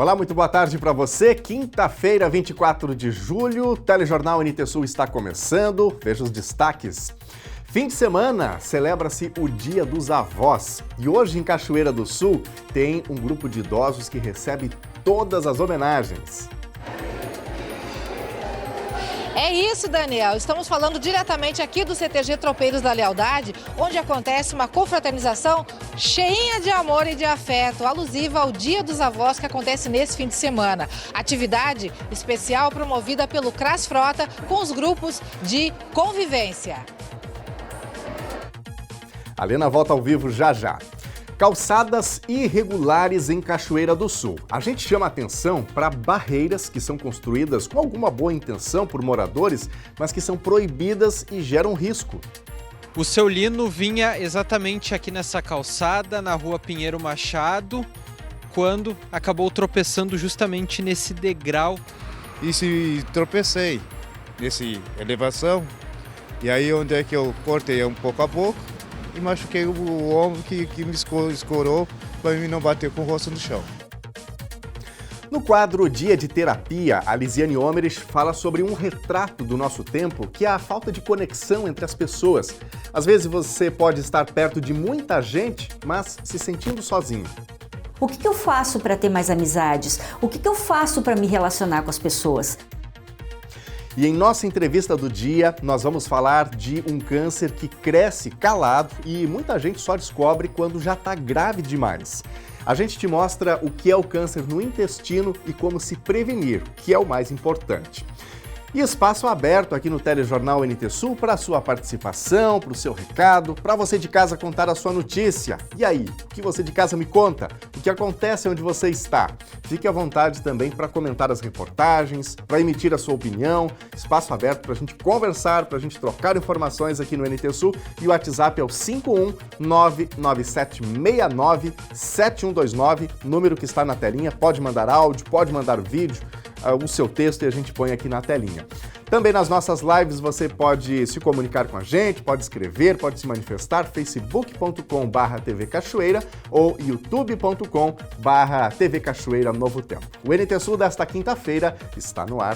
Olá, muito boa tarde para você. Quinta-feira, 24 de julho, o Telejornal NT Sul está começando. Veja os destaques. Fim de semana, celebra-se o Dia dos Avós. E hoje, em Cachoeira do Sul, tem um grupo de idosos que recebe todas as homenagens. É isso, Daniel. Estamos falando diretamente aqui do CTG Tropeiros da Lealdade, onde acontece uma confraternização cheinha de amor e de afeto, alusiva ao Dia dos Avós que acontece nesse fim de semana. Atividade especial promovida pelo CRAS Frota com os grupos de convivência. A Lena volta ao vivo já já. Calçadas irregulares em Cachoeira do Sul. A gente chama atenção para barreiras que são construídas com alguma boa intenção por moradores, mas que são proibidas e geram risco. O seu Lino vinha exatamente aqui nessa calçada, na rua Pinheiro Machado, quando acabou tropeçando justamente nesse degrau. E se tropecei nessa elevação, e aí onde é que eu cortei um pouco a boca, e machuquei o ombro que me escorou para mim não bater com o rosto no chão. No quadro Dia de Terapia, a Lisiane Homerich fala sobre um retrato do nosso tempo, que é a falta de conexão entre as pessoas. Às vezes você pode estar perto de muita gente, mas se sentindo sozinho. O que eu faço para ter mais amizades? O que eu faço para me relacionar com as pessoas? E em nossa entrevista do dia, nós vamos falar de um câncer que cresce calado e muita gente só descobre quando já está grave demais. A gente te mostra o que é o câncer no intestino e como se prevenir, que é o mais importante. E espaço aberto aqui no Telejornal NT Sul para a sua participação, para o seu recado, para você de casa contar a sua notícia. E aí, o que você de casa me conta? O que acontece onde você está? Fique à vontade também para comentar as reportagens, para emitir a sua opinião. Espaço aberto para a gente conversar, para a gente trocar informações aqui no NT Sul. E o WhatsApp é o 51997697129, número que está na telinha. Pode mandar áudio, pode mandar vídeo, o seu texto e a gente põe aqui na telinha. Também nas nossas lives você pode se comunicar com a gente, pode escrever, pode se manifestar, facebook.com/TV Cachoeira ou youtube.com/TV Cachoeira Novo Tempo. O NT Sul desta quinta-feira está no ar.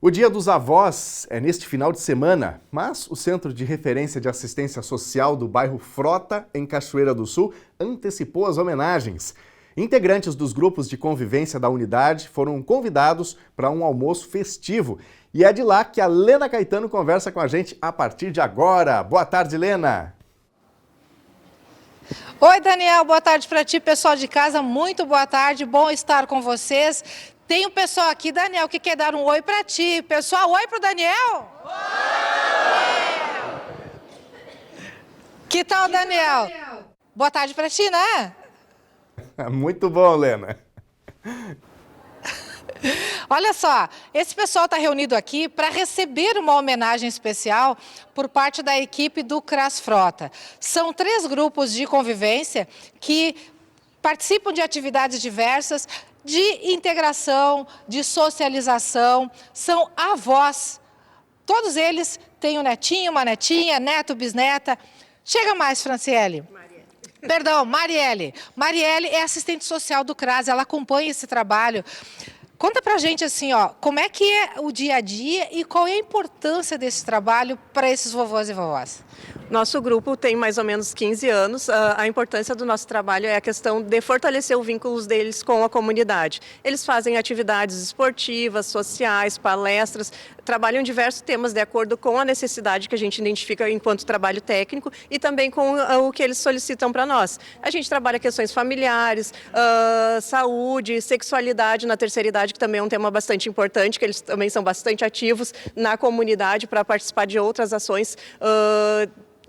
O Dia dos Avós é neste final de semana, mas o Centro de Referência de Assistência Social do bairro Frota, em Cachoeira do Sul, antecipou as homenagens. Integrantes dos grupos de convivência da unidade foram convidados para um almoço festivo. E é de lá que a Lena Caetano conversa com a gente a partir de agora. Boa tarde, Lena! Oi, Daniel, boa tarde para ti, pessoal de casa, muito boa tarde, bom estar com vocês. Tem um pessoal aqui, Daniel, que quer dar um oi para ti. Pessoal, oi pro Daniel? Oi! Que tal, Daniel? Boa tarde para ti, né? Muito bom, Lena. Olha só, esse pessoal está reunido aqui para receber uma homenagem especial por parte da equipe do CRAS Frota. São 3 grupos de convivência que participam de atividades diversas, de integração, de socialização, são avós. Todos eles têm um netinho, uma netinha, neto, bisneta. Chega mais, Franciele. Perdão, Marielle. Marielle é assistente social do CRAS, ela acompanha esse trabalho. Conta pra gente assim, ó, como é que é o dia a dia e qual é a importância desse trabalho para esses vovôs e vovós? Nosso grupo tem mais ou menos 15 anos. A importância do nosso trabalho é a questão de fortalecer o vínculo deles com a comunidade. Eles fazem atividades esportivas, sociais, palestras, trabalham diversos temas de acordo com a necessidade que a gente identifica enquanto trabalho técnico e também com o que eles solicitam para nós. A gente trabalha questões familiares, saúde, sexualidade na terceira idade, que também é um tema bastante importante, que eles também são bastante ativos na comunidade para participar de outras ações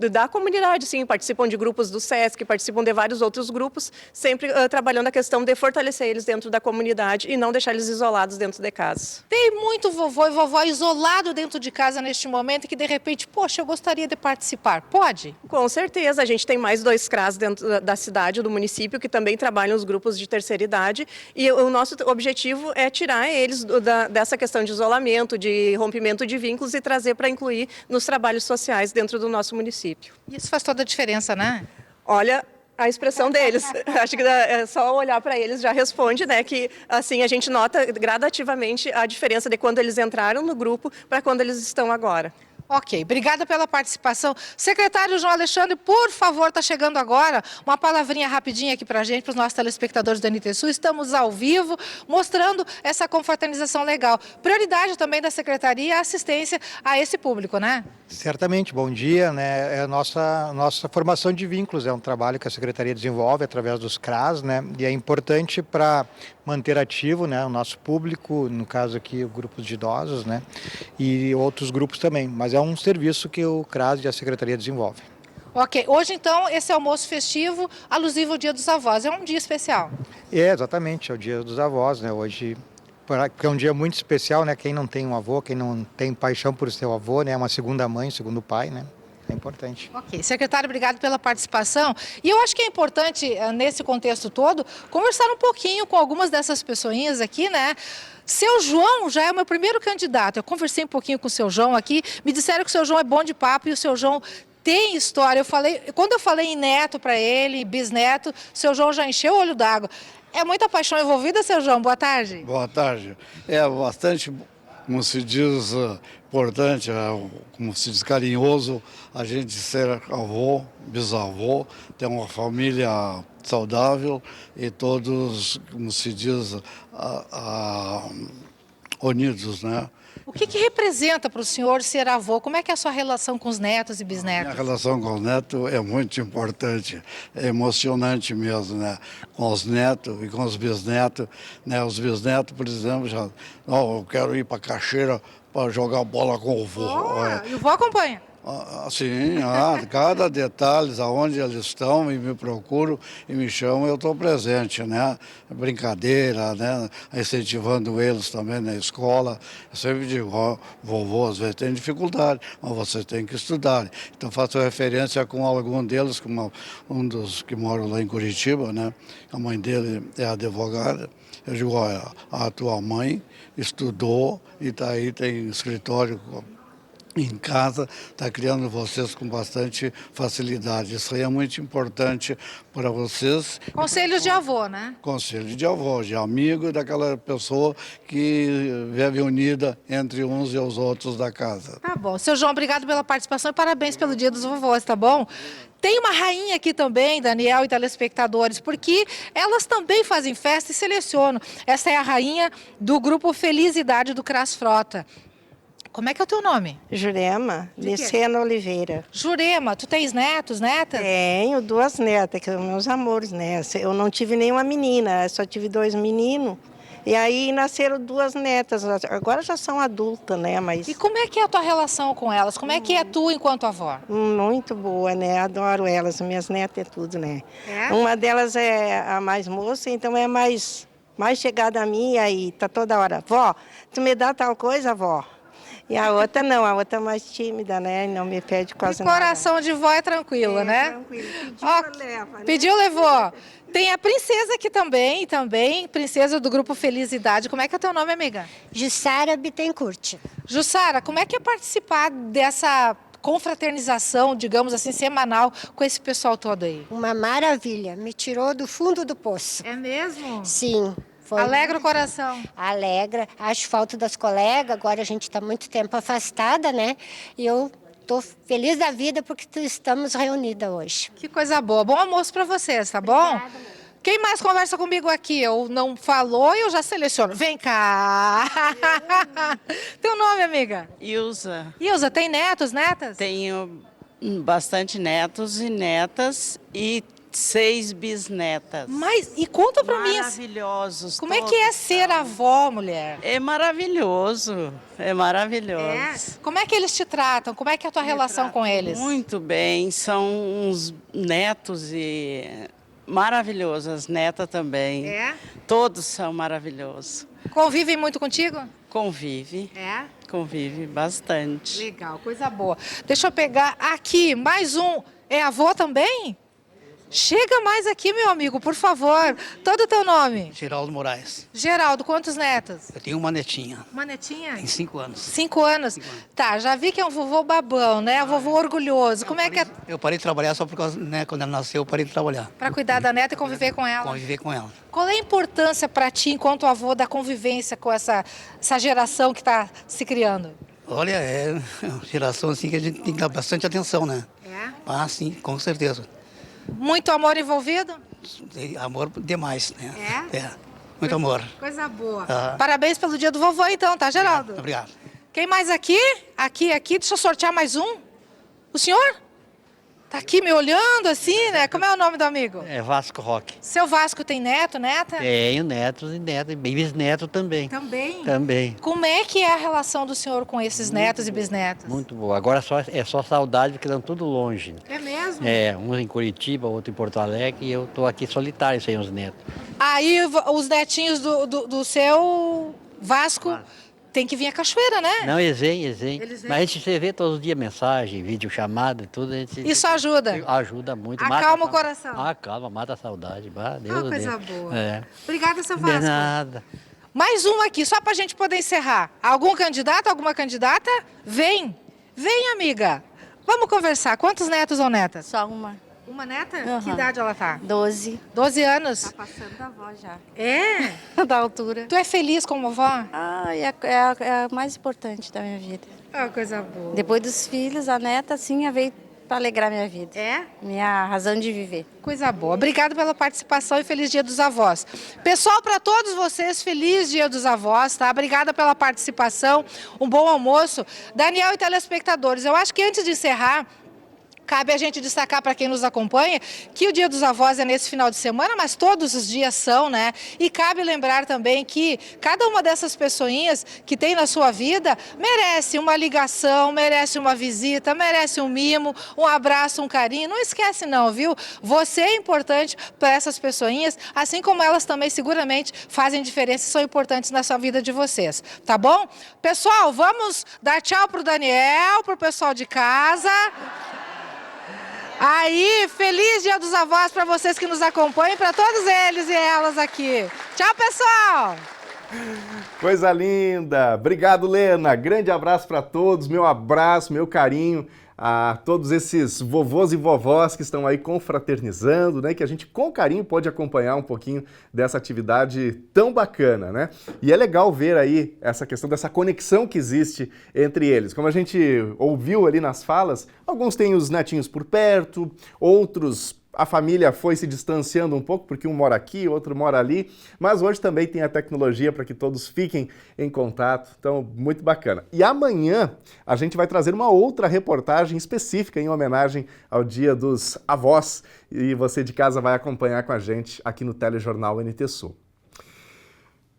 da comunidade, sim, participam de grupos do SESC, participam de vários outros grupos, sempre trabalhando a questão de fortalecer eles dentro da comunidade e não deixar eles isolados dentro de casa. Tem muito vovô e vovó isolado dentro de casa neste momento que de repente, poxa, eu gostaria de participar. Pode? Com certeza, a gente tem mais 2 CRAS dentro da cidade, do município, que também trabalham os grupos de terceira idade e o nosso objetivo é tirar eles dessa questão de isolamento, de rompimento de vínculos e trazer para incluir nos trabalhos sociais dentro do nosso município. município. Isso faz toda a diferença, né? Olha a expressão deles. Acho que é só olhar para eles já responde, né, que assim a gente nota gradativamente a diferença de quando eles entraram no grupo para quando eles estão agora. Ok, obrigada pela participação. Secretário João Alexandre, por favor, está chegando agora uma palavrinha rapidinha aqui para a gente, para os nossos telespectadores do NT Sul. Estamos ao vivo, mostrando essa confraternização legal. Prioridade também da Secretaria a assistência a esse público, né? Certamente, bom dia, né? É a nossa formação de vínculos, é um trabalho que a Secretaria desenvolve através dos CRAS, né? E é importante para manter ativo, né, o nosso público, no caso aqui, grupos de idosos, né? E outros grupos também, mas é um serviço que o CRAS e a Secretaria desenvolve. Ok, hoje então esse almoço festivo alusivo ao Dia dos Avós, é um dia especial. Exatamente, é o Dia dos Avós, né? Hoje, porque é um dia muito especial, né? Quem não tem um avô, quem não tem paixão por seu avô, né? É uma segunda mãe, segundo pai, né? É importante. Ok, secretário, obrigado pela participação. E eu acho que é importante, nesse contexto todo, conversar um pouquinho com algumas dessas pessoinhas aqui, né? Seu João já é o meu primeiro candidato. Eu conversei um pouquinho com o seu João aqui, me disseram que o seu João é bom de papo e o seu João tem história. Quando eu falei em neto para ele, bisneto, o seu João já encheu o olho d'água. É muita paixão envolvida, seu João? Boa tarde. Boa tarde. É bastante, como se diz, importante, como se diz, carinhoso a gente ser avô, bisavô, ter uma família saudável e todos, como se diz, unidos, né? O que representa para o senhor ser avô? Como é que é a sua relação com os netos e A bisnetos? relação com os netos é muito importante, é emocionante mesmo, né? Com os netos e com os bisnetos, né? Os bisnetos, por exemplo, já, eu quero ir para Cachoeira para jogar bola com o vô. E o vô acompanha? Sim, cada detalhe, aonde eles estão e me procuram e me chamam, eu estou presente, né? Brincadeira, né? Incentivando eles também na escola. Eu sempre digo, vovô, às vezes tem dificuldade, mas você tem que estudar. Então faço referência com algum deles, com um dos que moram lá em Curitiba, né? A mãe dele é advogada. Eu digo, olha, a tua mãe estudou e está aí, tem escritório em casa, está criando vocês com bastante facilidade. Isso aí é muito importante para vocês. Conselhos de avô, né? Conselho de avô, de amigo, daquela pessoa que vive unida entre uns e os outros da casa. Tá bom. Seu João, obrigado pela participação e parabéns pelo Dia dos Vovôs, tá bom? Tem uma rainha aqui também, Daniel e telespectadores, porque elas também fazem festa e selecionam. Essa é a rainha do grupo Felicidade do CRAS Frota. Como é que é o teu nome? Jurema, Licena Oliveira. Jurema, tu tens netos, netas? Tenho 2 netas, que são meus amores, né? Eu não tive nenhuma menina, só tive 2 meninos. E aí nasceram 2 netas, agora já são adultas, né? Mas E como é que é a tua relação com elas? Como é que é tu enquanto avó? muito boa, né? Adoro elas, minhas netas é tudo, né? É? Uma delas é a mais moça, então é mais chegada a mim, e aí tá toda hora, vó, tu me dá tal coisa, vó? E a outra não, a outra é mais tímida, né? Não me pede quase nada. Coração de vó é tranquilo, né? Tranquilo. Pediu, Ó, leva, né? Pediu, levou. Tem a princesa aqui também, princesa do grupo Felicidade. Como é que é o teu nome, amiga? Jussara Bittencourt. Jussara, como é que é participar dessa confraternização, digamos assim, semanal com esse pessoal todo aí? Uma maravilha, me tirou do fundo do poço. É mesmo? Sim. Foi Alegra o coração. Alegra. Acho falta das colegas, agora a gente está muito tempo afastada, né? E eu estou feliz da vida porque estamos reunidas hoje. Que coisa boa. Bom almoço para vocês, tá bom? Quem mais conversa comigo aqui? Eu não falou e eu já seleciono. Vem cá! Teu nome, amiga? Ilza. Ilza, tem netos, netas? Tenho bastante netos e netas e 6 bisnetas. Mas, e conta pra mim, Maravilhosos. como é que é ser avó, mulher? É maravilhoso, é maravilhoso. É? Como é que eles te tratam? Como é que é a tua relação com eles? Muito bem, são uns netos e maravilhosos, as netas também. É? Todos são maravilhosos. Convivem muito contigo? Convive, É? convive bastante. Legal, coisa boa. Deixa eu pegar aqui, mais um. É avô também? Chega mais aqui, meu amigo, por favor. Todo o teu nome? Geraldo Moraes. Geraldo, quantos netos? Eu tenho uma netinha. Uma netinha? Tem 5 anos. 5 anos? Tá, já vi que é um vovô babão, né? Um vovô orgulhoso. Como é que é? Eu parei de trabalhar só por causa, né, quando ela nasceu, eu parei de trabalhar. Para cuidar da neta e conviver com ela? Conviver com ela. Qual é a importância para ti, enquanto avô, da convivência com essa geração que está se criando? Olha, é uma geração assim que a gente tem que dar bastante atenção, né? É? Ah, sim, com certeza. Muito amor envolvido? Amor demais, né? É? Muito amor. Coisa boa. Ah. Parabéns pelo dia do vovô, então, tá, Geraldo? Obrigado. Quem mais aqui? Aqui. Deixa eu sortear mais um. O senhor? Tá aqui me olhando assim, né? Como é o nome do amigo? É Vasco Roque. Seu Vasco tem neto, neta? Tenho netos e netas, e bisneto também. Também? Também. Como é que é a relação do senhor com esses netos e bisnetos? Muito boa. Agora é só saudade, porque estão tudo longe. É mesmo? É, um em Curitiba, outro em Porto Alegre, e eu tô aqui solitário sem os netos. Aí os netinhos do seu Vasco tem que vir à cachoeira, né? Não, eles vêm. Eles vêm? Mas a gente se vê todos os dias, mensagem, vídeo chamada, tudo. Isso ajuda? Ajuda muito. Acalma o coração. Acalma, mata a saudade. Deus coisa Deus. boa. É. Obrigada, seu Vasco. De nada. Mais um aqui, só pra gente poder encerrar. Algum candidato, alguma candidata? Vem, amiga. Vamos conversar. Quantos netos ou netas? Só uma. Uma neta? Uhum. Que idade ela tá? 12. 12 anos? Tá passando da avó já. É? Da altura. Tu é feliz como avó? É a mais importante da minha vida. É uma coisa boa. Depois dos filhos, a neta, assim, veio para alegrar minha vida. É? Minha razão de viver. Coisa boa. Obrigada pela participação e feliz Dia dos Avós. Pessoal, para todos vocês, feliz Dia dos Avós, tá? Obrigada pela participação, um bom almoço. Daniel e telespectadores, eu acho que antes de encerrar, cabe a gente destacar para quem nos acompanha que o Dia dos Avós é nesse final de semana, mas todos os dias são, né? E cabe lembrar também que cada uma dessas pessoinhas que tem na sua vida merece uma ligação, merece uma visita, merece um mimo, um abraço, um carinho. Não esquece não, viu? Você é importante para essas pessoinhas, assim como elas também seguramente fazem diferença e são importantes na sua vida de vocês, tá bom? Pessoal, vamos dar tchau pro Daniel, pro pessoal de casa. Aí, feliz Dia dos Avós para vocês que nos acompanham, para todos eles e elas aqui. Tchau, pessoal! Coisa linda! Obrigado, Lena. Grande abraço para todos. Meu abraço, meu carinho a todos esses vovôs e vovós que estão aí confraternizando, né? Que a gente com carinho pode acompanhar um pouquinho dessa atividade tão bacana, né? E é legal ver aí essa questão dessa conexão que existe entre eles. Como a gente ouviu ali nas falas, alguns têm os netinhos por perto, outros a família foi se distanciando um pouco, porque um mora aqui, outro mora ali, mas hoje também tem a tecnologia para que todos fiquem em contato, então muito bacana. E amanhã a gente vai trazer uma outra reportagem específica em homenagem ao Dia dos Avós, e você de casa vai acompanhar com a gente aqui no Telejornal NT Sul.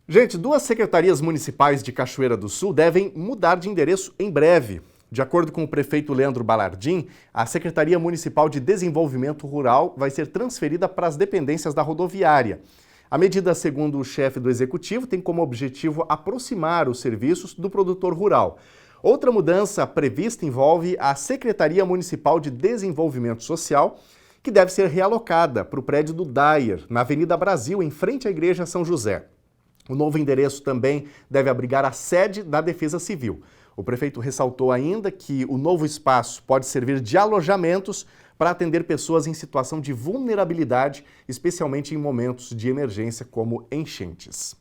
Gente, 2 secretarias municipais de Cachoeira do Sul devem mudar de endereço em breve. De acordo com o prefeito Leandro Balardim, a Secretaria Municipal de Desenvolvimento Rural vai ser transferida para as dependências da rodoviária. A medida, segundo o chefe do executivo, tem como objetivo aproximar os serviços do produtor rural. Outra mudança prevista envolve a Secretaria Municipal de Desenvolvimento Social, que deve ser realocada para o prédio do DAIR, na Avenida Brasil, em frente à Igreja São José. O novo endereço também deve abrigar a sede da Defesa Civil. O prefeito ressaltou ainda que o novo espaço pode servir de alojamentos para atender pessoas em situação de vulnerabilidade, especialmente em momentos de emergência como enchentes.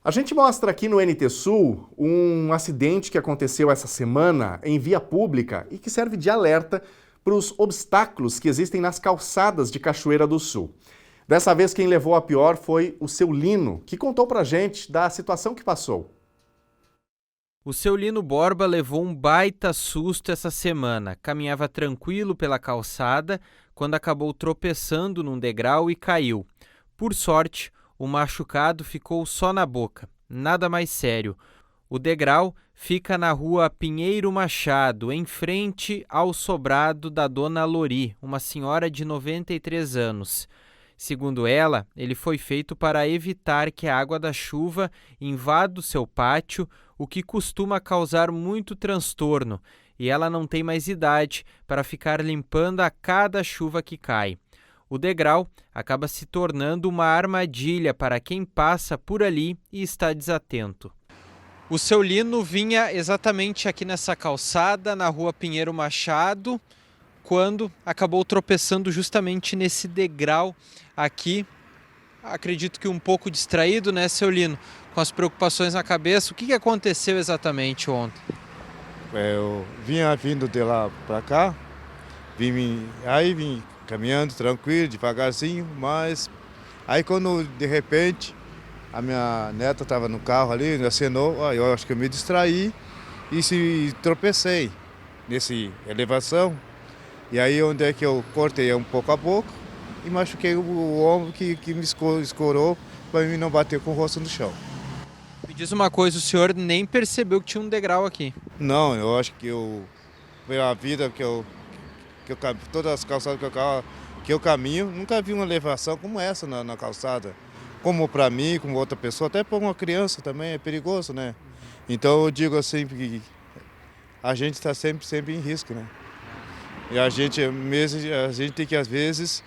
A gente mostra aqui no NT Sul um acidente que aconteceu essa semana em via pública e que serve de alerta para os obstáculos que existem nas calçadas de Cachoeira do Sul. Dessa vez quem levou a pior foi o seu Lino, que contou pra gente da situação que passou. O seu Lino Borba levou um baita susto essa semana. Caminhava tranquilo pela calçada quando acabou tropeçando num degrau e caiu. Por sorte, o machucado ficou só na boca. Nada mais sério. O degrau fica na rua Pinheiro Machado, em frente ao sobrado da dona Lori, uma senhora de 93 anos. Segundo ela, ele foi feito para evitar que a água da chuva invada o seu pátio, o que costuma causar muito transtorno, e ela não tem mais idade para ficar limpando a cada chuva que cai. O degrau acaba se tornando uma armadilha para quem passa por ali e está desatento. O seu Lino vinha exatamente aqui nessa calçada, na rua Pinheiro Machado, quando acabou tropeçando justamente nesse degrau aqui. Acredito que um pouco distraído, né, seu Lino? Com as preocupações na cabeça. O que aconteceu exatamente ontem? Eu vinha vindo de lá para cá, vim caminhando tranquilo, devagarzinho, mas aí quando de repente a minha neta estava no carro ali, acenou, eu acho que eu me distraí e tropecei nessa elevação. E aí onde é que eu cortei um pouco a boca e machuquei o ombro que me escorou para mim não bater com o rosto no chão. Me diz uma coisa, o senhor nem percebeu que tinha um degrau aqui? Não, eu acho que pela vida todas as calçadas que eu caminho, nunca vi uma elevação como essa na calçada. Como para mim, como outra pessoa, até para uma criança também é perigoso, né? Então eu digo assim que a gente está sempre em risco, né? E a gente tem que às vezes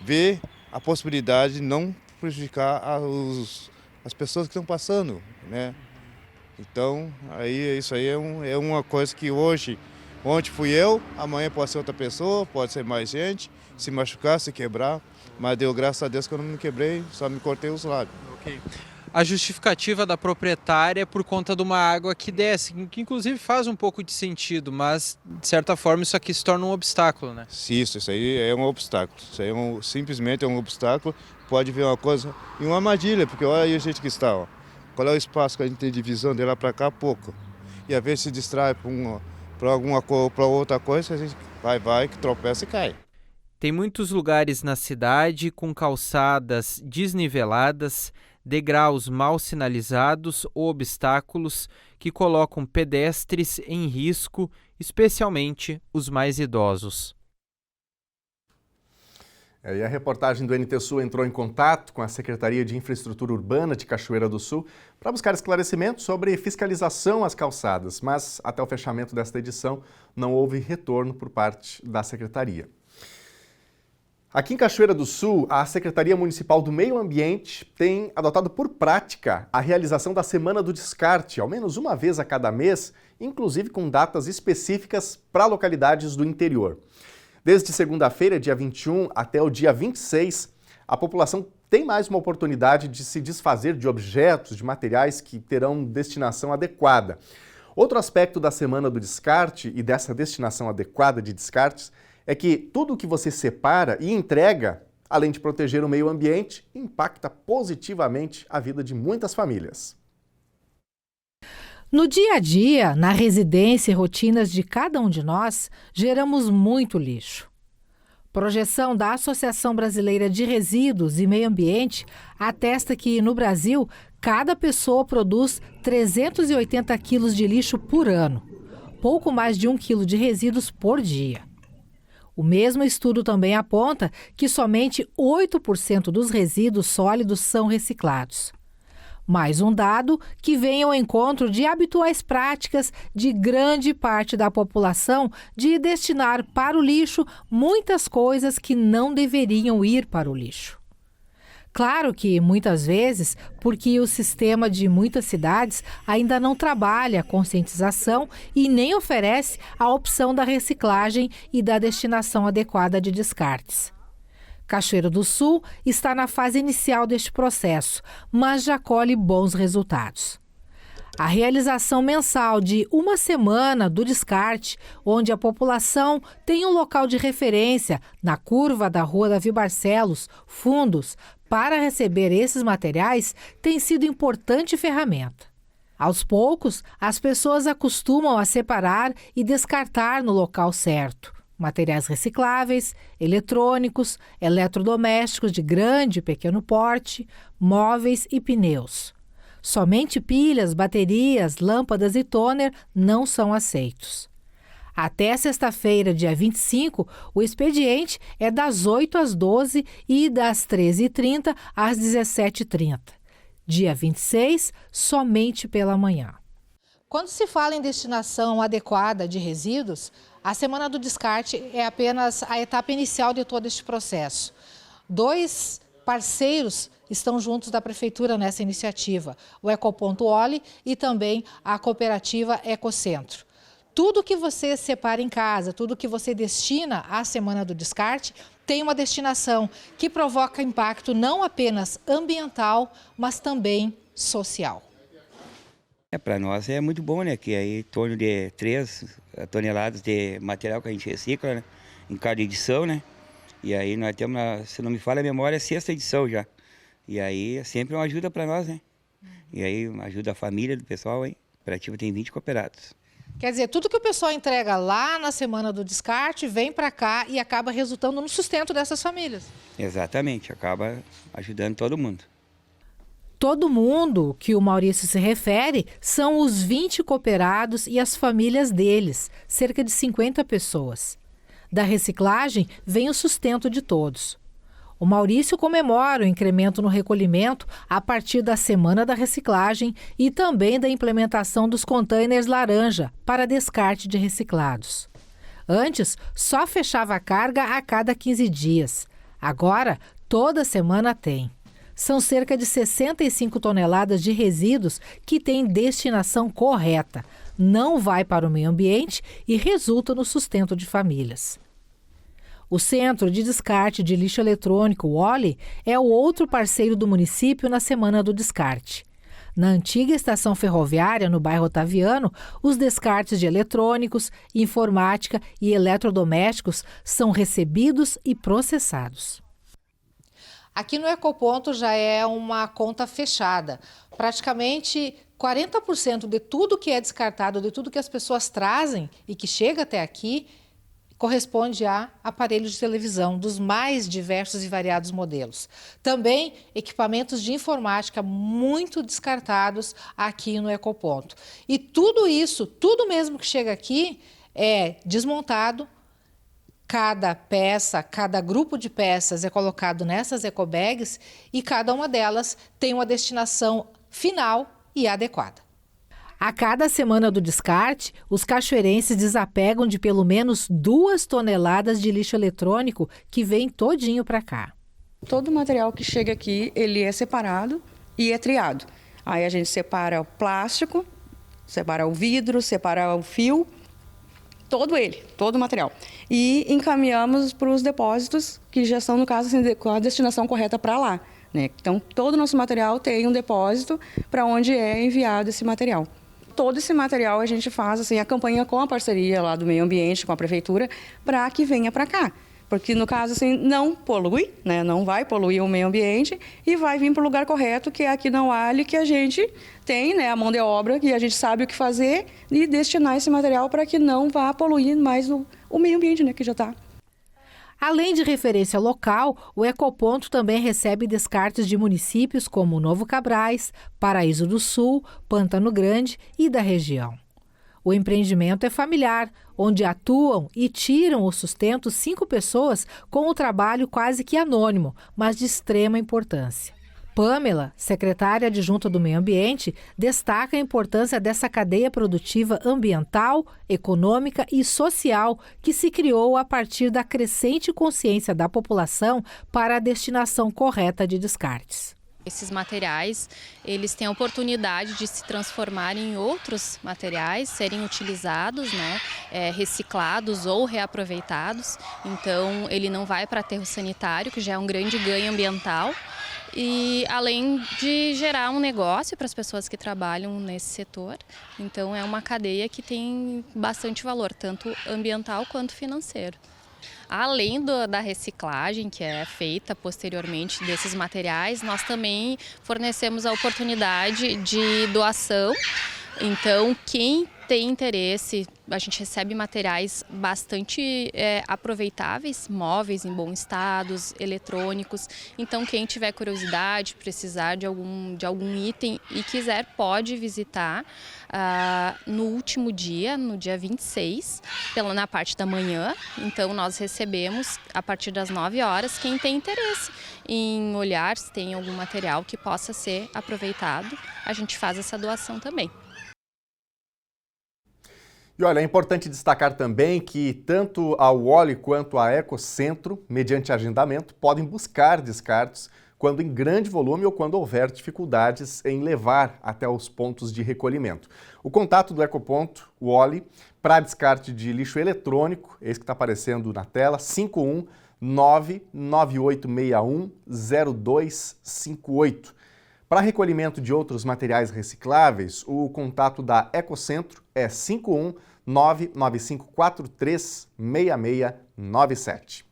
ver a possibilidade de não prejudicar as pessoas que estão passando, né? Então aí isso aí é uma coisa que ontem fui eu, amanhã pode ser outra pessoa, pode ser mais gente, se machucar, se quebrar, mas deu graças a Deus que eu não me quebrei, só me cortei os lábios. Okay. A justificativa da proprietária é por conta de uma água que desce, que inclusive faz um pouco de sentido, mas de certa forma isso aqui se torna um obstáculo, né? Isso aí é um obstáculo, isso aí simplesmente é um obstáculo, pode ver uma coisa e uma armadilha, porque olha aí a gente que está, ó. Qual é o espaço que a gente tem de visão de lá para cá? Pouco. E às vezes se distrai para outra coisa, a gente vai, que tropeça e cai. Tem muitos lugares na cidade com calçadas desniveladas, degraus mal sinalizados ou obstáculos que colocam pedestres em risco, especialmente os mais idosos. E a reportagem do NT Sul entrou em contato com a Secretaria de Infraestrutura Urbana de Cachoeira do Sul para buscar esclarecimentos sobre fiscalização às calçadas, mas até o fechamento desta edição não houve retorno por parte da Secretaria. Aqui em Cachoeira do Sul, a Secretaria Municipal do Meio Ambiente tem adotado por prática a realização da Semana do Descarte, ao menos uma vez a cada mês, inclusive com datas específicas para localidades do interior. Desde segunda-feira, dia 21, até o dia 26, a população tem mais uma oportunidade de se desfazer de objetos, de materiais que terão destinação adequada. Outro aspecto da Semana do Descarte e dessa destinação adequada de descartes é que tudo o que você separa e entrega, além de proteger o meio ambiente, impacta positivamente a vida de muitas famílias. No dia a dia, na residência e rotinas de cada um de nós, geramos muito lixo. Projeção da Associação Brasileira de Resíduos e Meio Ambiente atesta que, no Brasil, cada pessoa produz 380 quilos de lixo por ano, pouco mais de 1 quilo de resíduos por dia. O mesmo estudo também aponta que somente 8% dos resíduos sólidos são reciclados. Mais um dado que vem ao encontro de habituais práticas de grande parte da população de destinar para o lixo muitas coisas que não deveriam ir para o lixo. Claro que, muitas vezes, porque o sistema de muitas cidades ainda não trabalha a conscientização e nem oferece a opção da reciclagem e da destinação adequada de descartes. Cachoeira do Sul está na fase inicial deste processo, mas já colhe bons resultados. A realização mensal de uma semana do descarte, onde a população tem um local de referência na curva da Rua Davi Barcelos, Fundos, para receber esses materiais, tem sido importante ferramenta. Aos poucos, as pessoas acostumam a separar e descartar no local certo materiais recicláveis, eletrônicos, eletrodomésticos de grande e pequeno porte, móveis e pneus. Somente pilhas, baterias, lâmpadas e toner não são aceitos. Até sexta-feira, dia 25, o expediente é das 8 às 12 e das 13h30 às 17h30. Dia 26, somente pela manhã. Quando se fala em destinação adequada de resíduos, a Semana do Descarte é apenas a etapa inicial de todo este processo. 2 parceiros estão juntos da Prefeitura nessa iniciativa, o Ecoponto Oli e também a cooperativa Ecocentro. Tudo que você separa em casa, tudo que você destina à Semana do Descarte, tem uma destinação que provoca impacto não apenas ambiental, mas também social. Para nós é muito bom, né? Que aí em torno de 3 toneladas de material que a gente recicla, né? Em cada edição, né? E aí nós temos, se não me falha a memória, a 6ª edição já. E aí é sempre uma ajuda para nós, né? E aí ajuda a família do pessoal, hein? A cooperativa tem 20 cooperados. Quer dizer, tudo que o pessoal entrega lá na Semana do Descarte vem para cá e acaba resultando no sustento dessas famílias. Exatamente, acaba ajudando todo mundo. Todo mundo que o Maurício se refere são os 20 cooperados e as famílias deles, cerca de 50 pessoas. Da reciclagem vem o sustento de todos. O Maurício comemora o incremento no recolhimento a partir da Semana da Reciclagem e também da implementação dos containers laranja para descarte de reciclados. Antes, só fechava a carga a cada 15 dias. Agora, toda semana tem. São cerca de 65 toneladas de resíduos que têm destinação correta, não vai para o meio ambiente e resulta no sustento de famílias. O Centro de Descarte de Lixo Eletrônico, o Oli, é o outro parceiro do município na Semana do Descarte. Na antiga estação ferroviária, no bairro Otaviano, os descartes de eletrônicos, informática e eletrodomésticos são recebidos e processados. Aqui no Ecoponto já é uma conta fechada. Praticamente 40% de tudo que é descartado, de tudo que as pessoas trazem e que chega até aqui, corresponde a aparelhos de televisão dos mais diversos e variados modelos. Também equipamentos de informática muito descartados aqui no Ecoponto. E tudo isso, tudo mesmo que chega aqui, é desmontado. Cada peça, cada grupo de peças é colocado nessas ecobags e cada uma delas tem uma destinação final e adequada. A cada Semana do Descarte, os cachoeirenses desapegam de pelo menos 2 toneladas de lixo eletrônico que vem todinho para cá. Todo o material que chega aqui, ele é separado e é triado. Aí a gente separa o plástico, separa o vidro, separa o fio, todo o material. E encaminhamos para os depósitos que já são, no caso, assim, com a destinação correta para lá, né? Então, todo o nosso material tem um depósito para onde é enviado esse material. Todo esse material a gente faz assim, a campanha com a parceria lá do meio ambiente, com a prefeitura, para que venha para cá. Porque, no caso, assim, não polui, né? Não vai poluir o meio ambiente e vai vir para o lugar correto, que é aqui na UALI, que a gente tem, né, a mão de obra, que a gente sabe o que fazer e destinar esse material para que não vá poluir mais o meio ambiente, né, que já está. Além de referência local, o Ecoponto também recebe descartes de municípios como Novo Cabrais, Paraíso do Sul, Pantano Grande e da região. O empreendimento é familiar, onde atuam e tiram o sustento 5 pessoas com o trabalho quase que anônimo, mas de extrema importância. Pamela, secretária adjunta do Meio Ambiente, destaca a importância dessa cadeia produtiva ambiental, econômica e social que se criou a partir da crescente consciência da população para a destinação correta de descartes. Esses materiais, eles têm a oportunidade de se transformar em outros materiais, serem utilizados, né, reciclados ou reaproveitados. Então, ele não vai para aterro sanitário, que já é um grande ganho ambiental. E além de gerar um negócio para as pessoas que trabalham nesse setor, então é uma cadeia que tem bastante valor, tanto ambiental quanto financeiro. Além da reciclagem que é feita posteriormente desses materiais, nós também fornecemos a oportunidade de doação. Então, quem tem interesse, a gente recebe materiais bastante aproveitáveis, móveis em bom estado, eletrônicos. Então, quem tiver curiosidade, precisar de algum item e quiser, pode visitar no último dia, no dia 26, na parte da manhã. Então, nós recebemos a partir das 9 horas. Quem tem interesse em olhar se tem algum material que possa ser aproveitado, a gente faz essa doação também. E olha, é importante destacar também que tanto a Wally quanto a Ecocentro, mediante agendamento, podem buscar descartes quando em grande volume ou quando houver dificuldades em levar até os pontos de recolhimento. O contato do Ecoponto Wally para descarte de lixo eletrônico, esse que está aparecendo na tela, 51998610258. Para recolhimento de outros materiais recicláveis, o contato da Ecocentro é 51995436697.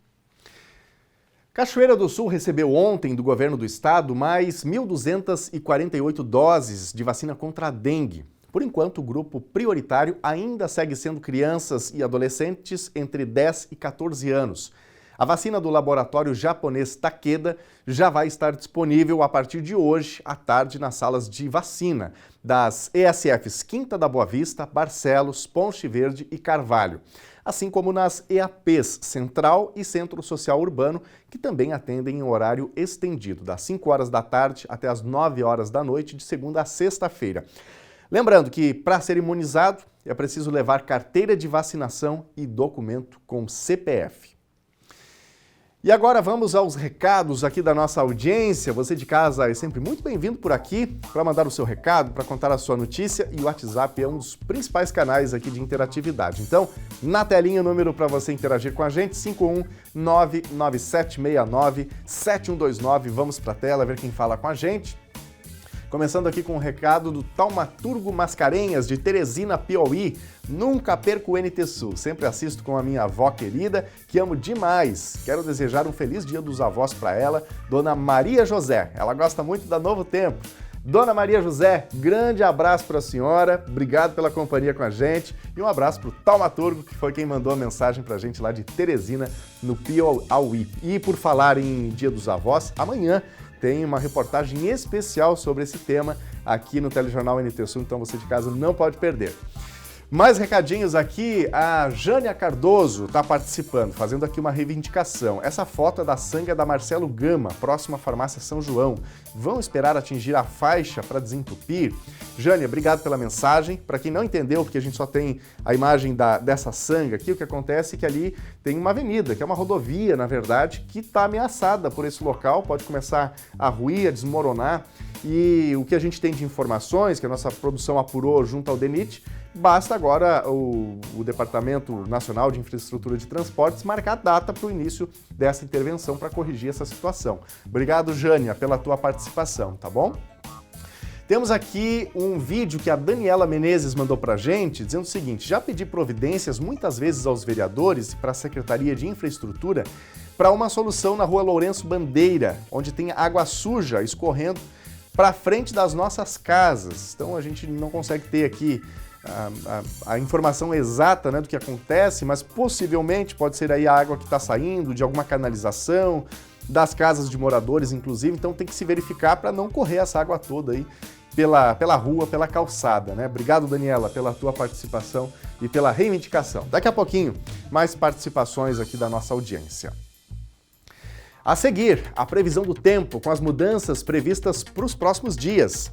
Cachoeira do Sul recebeu ontem do governo do estado mais 1.248 doses de vacina contra a dengue. Por enquanto, o grupo prioritário ainda segue sendo crianças e adolescentes entre 10 e 14 anos. A vacina do laboratório japonês Takeda já vai estar disponível a partir de hoje à tarde nas salas de vacina das ESFs Quinta da Boa Vista, Barcelos, Ponte Verde e Carvalho, assim como nas EAPs Central e Centro Social Urbano, que também atendem em horário estendido, das 5 horas da tarde até as 9 horas da noite, de segunda a sexta-feira. Lembrando que, para ser imunizado, é preciso levar carteira de vacinação e documento com CPF. E agora vamos aos recados aqui da nossa audiência. Você de casa é sempre muito bem-vindo por aqui para mandar o seu recado, para contar a sua notícia, e o WhatsApp é um dos principais canais aqui de interatividade. Então, na telinha o número para você interagir com a gente, 51997697129. Vamos para a tela ver quem fala com a gente. Começando aqui com um recado do Taumaturgo Mascarenhas, de Teresina, Piauí. Nunca perco o NT Sul, sempre assisto com a minha avó querida, que amo demais. Quero desejar um feliz dia dos avós para ela, Dona Maria José. Ela gosta muito da Novo Tempo. Dona Maria José, grande abraço para a senhora, obrigado pela companhia com a gente e um abraço para o Taumaturgo, que foi quem mandou a mensagem para a gente lá de Teresina, no Piauí. E por falar em Dia dos Avós, amanhã tem uma reportagem especial sobre esse tema aqui no Telejornal NT Sul, então você de casa não pode perder. Mais recadinhos aqui, a Jânia Cardoso está participando, fazendo aqui uma reivindicação. Essa foto é da sanga da Marcelo Gama, próxima à farmácia São João. Vão esperar atingir a faixa para desentupir? Jânia, obrigado pela mensagem. Para quem não entendeu, porque a gente só tem a imagem dessa sanga aqui, o que acontece é que ali tem uma avenida, que é uma rodovia, na verdade, que está ameaçada por esse local, pode começar a ruir, a desmoronar. E o que a gente tem de informações, que a nossa produção apurou junto ao DENIT, basta agora o Departamento Nacional de Infraestrutura de Transportes marcar a data para o início dessa intervenção para corrigir essa situação. Obrigado, Jânia, pela tua participação, tá bom? Temos aqui um vídeo que a Daniela Menezes mandou para a gente, dizendo o seguinte: já pedi providências muitas vezes aos vereadores e para a Secretaria de Infraestrutura para uma solução na rua Lourenço Bandeira, onde tem água suja escorrendo para frente das nossas casas. Então a gente não consegue ter aqui a informação exata, né, do que acontece, mas possivelmente pode ser aí a água que está saindo de alguma canalização, das casas de moradores, inclusive, então tem que se verificar para não correr essa água toda aí pela rua, pela calçada, né? Obrigado, Daniela, pela tua participação e pela reivindicação. Daqui a pouquinho, mais participações aqui da nossa audiência. A seguir, a previsão do tempo com as mudanças previstas para os próximos dias.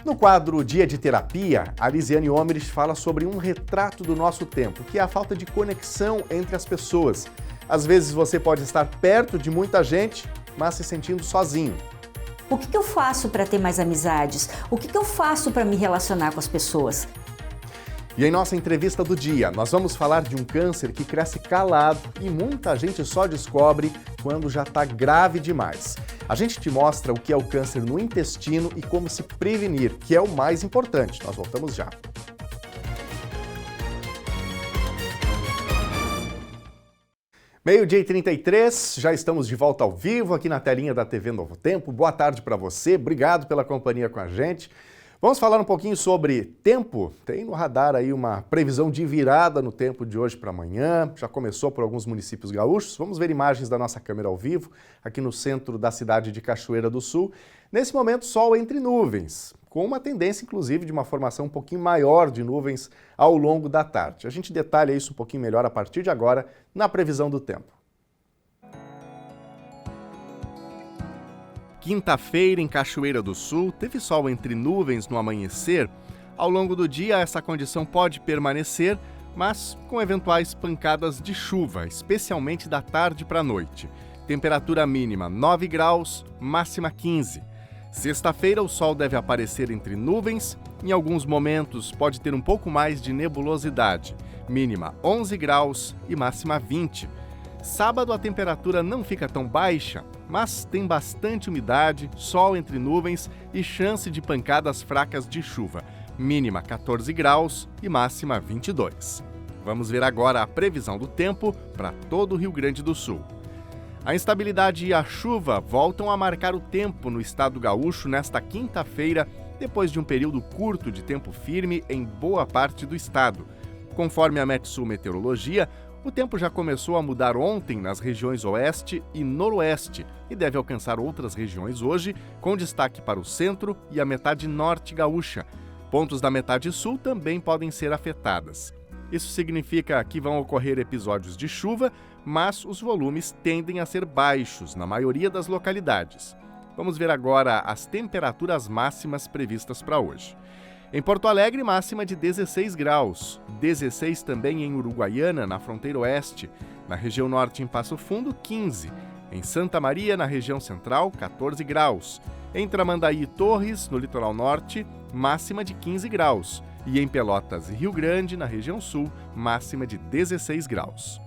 No quadro Dia de Terapia, a Lisiane Omerich fala sobre um retrato do nosso tempo, que é a falta de conexão entre as pessoas. Às vezes você pode estar perto de muita gente, mas se sentindo sozinho. O que eu faço para ter mais amizades? O que eu faço para me relacionar com as pessoas? E em nossa entrevista do dia, nós vamos falar de um câncer que cresce calado e muita gente só descobre quando já está grave demais. A gente te mostra o que é o câncer no intestino e como se prevenir, que é o mais importante. Nós voltamos já. Meio-dia e 33, já estamos de volta ao vivo aqui na telinha da TV Novo Tempo. Boa tarde para você, obrigado pela companhia com a gente. Vamos falar um pouquinho sobre tempo. Tem no radar aí uma previsão de virada no tempo de hoje para amanhã. Já começou por alguns municípios gaúchos. Vamos ver imagens da nossa câmera ao vivo, aqui no centro da cidade de Cachoeira do Sul. Nesse momento, sol entre nuvens, com uma tendência, inclusive, de uma formação um pouquinho maior de nuvens ao longo da tarde. A gente detalha isso um pouquinho melhor a partir de agora, na previsão do tempo. Quinta-feira, em Cachoeira do Sul, teve sol entre nuvens no amanhecer. Ao longo do dia, essa condição pode permanecer, mas com eventuais pancadas de chuva, especialmente da tarde para a noite. Temperatura mínima 9 graus, máxima 15. Sexta-feira o sol deve aparecer entre nuvens, em alguns momentos pode ter um pouco mais de nebulosidade, mínima 11 graus e máxima 20. Sábado a temperatura não fica tão baixa, mas tem bastante umidade, sol entre nuvens e chance de pancadas fracas de chuva, mínima 14 graus e máxima 22. Vamos ver agora a previsão do tempo para todo o Rio Grande do Sul. A instabilidade e a chuva voltam a marcar o tempo no estado gaúcho nesta quinta-feira, depois de um período curto de tempo firme em boa parte do estado. Conforme a Metsul Meteorologia, o tempo já começou a mudar ontem nas regiões oeste e noroeste e deve alcançar outras regiões hoje, com destaque para o centro e a metade norte gaúcha. Pontos da metade sul também podem ser afetadas. Isso significa que vão ocorrer episódios de chuva, mas os volumes tendem a ser baixos na maioria das localidades. Vamos ver agora as temperaturas máximas previstas para hoje. Em Porto Alegre, máxima de 16 graus, 16 também em Uruguaiana, na fronteira oeste, na região norte em Passo Fundo, 15, em Santa Maria, na região central, 14 graus, em Tramandaí e Torres, no litoral norte, máxima de 15 graus, e em Pelotas e Rio Grande, na região sul, máxima de 16 graus.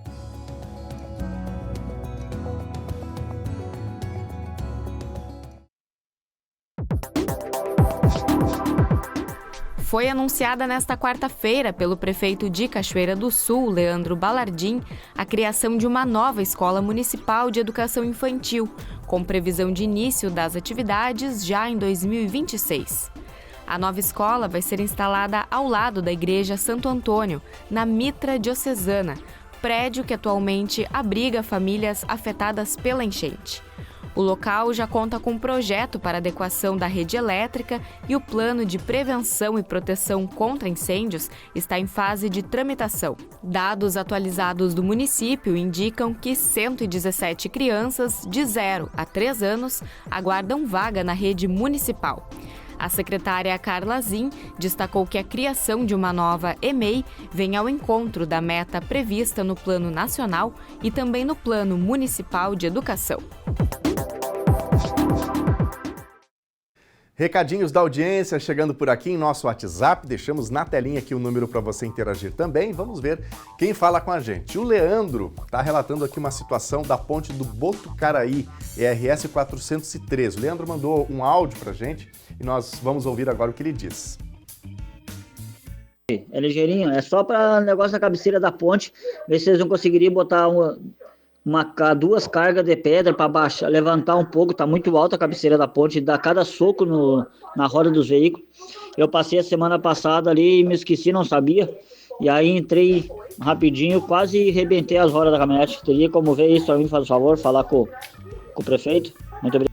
Foi anunciada nesta quarta-feira pelo prefeito de Cachoeira do Sul, Leandro Balardim, a criação de uma nova escola municipal de educação infantil, com previsão de início das atividades já em 2026. A nova escola vai ser instalada ao lado da Igreja Santo Antônio, na Mitra Diocesana, prédio que atualmente abriga famílias afetadas pela enchente. O local já conta com um projeto para adequação da rede elétrica e o plano de prevenção e proteção contra incêndios está em fase de tramitação. Dados atualizados do município indicam que 117 crianças de 0 a 3 anos aguardam vaga na rede municipal. A secretária Carla Zin destacou que a criação de uma nova EMEI vem ao encontro da meta prevista no Plano Nacional e também no Plano Municipal de Educação. Recadinhos da audiência chegando por aqui em nosso WhatsApp. Deixamos na telinha aqui o número para você interagir também. Vamos ver quem fala com a gente. O Leandro está relatando aqui uma situação da ponte do Botucaraí, RS 413. O Leandro mandou um áudio para a gente e nós vamos ouvir agora o que ele diz. É ligeirinho, é só para o negócio da cabeceira da ponte, ver se vocês vão conseguir botar duas cargas de pedra para baixar, levantar um pouco, tá muito alta a cabeceira da ponte, dá cada soco na roda dos veículos. Eu passei a semana passada ali e me esqueci, não sabia, e aí entrei rapidinho, quase arrebentei as rodas da caminhonete. Teria como ver isso para mim, faz favor, falar com o prefeito? Muito obrigado.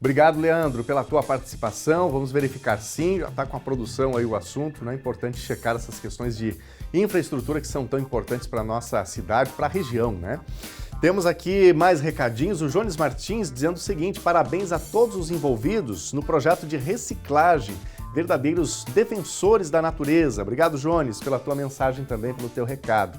Obrigado, Leandro, pela tua participação. Vamos verificar sim, já está com a produção aí o assunto, né? É importante checar essas questões de infraestrutura que são tão importantes para a nossa cidade, para a região, né? Temos aqui mais recadinhos. O Jones Martins dizendo o seguinte: parabéns a todos os envolvidos no projeto de reciclagem, verdadeiros defensores da natureza. Obrigado, Jones, pela tua mensagem também, pelo teu recado.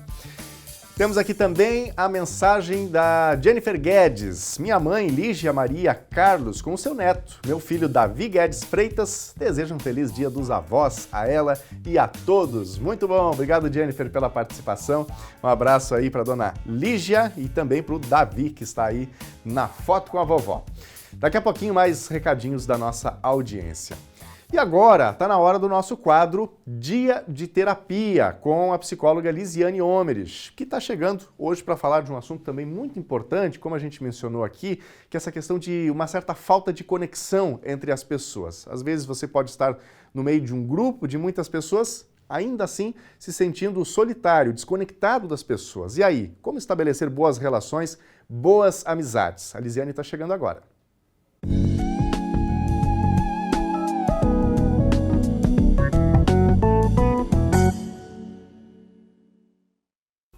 Temos aqui também a mensagem da Jennifer Guedes. Minha mãe, Lígia Maria Carlos, com o seu neto, meu filho Davi Guedes Freitas, desejam um feliz dia dos avós a ela e a todos. Muito bom, obrigado Jennifer pela participação. Um abraço aí para a dona Lígia e também para o Davi, que está aí na foto com a vovó. Daqui a pouquinho mais recadinhos da nossa audiência. E agora, está na hora do nosso quadro Dia de Terapia, com a psicóloga Lisiane Omerich, que está chegando hoje para falar de um assunto também muito importante, como a gente mencionou aqui, que é essa questão de uma certa falta de conexão entre as pessoas. Às vezes você pode estar no meio de um grupo de muitas pessoas, ainda assim se sentindo solitário, desconectado das pessoas. E aí, como estabelecer boas relações, boas amizades? A Lisiane está chegando agora.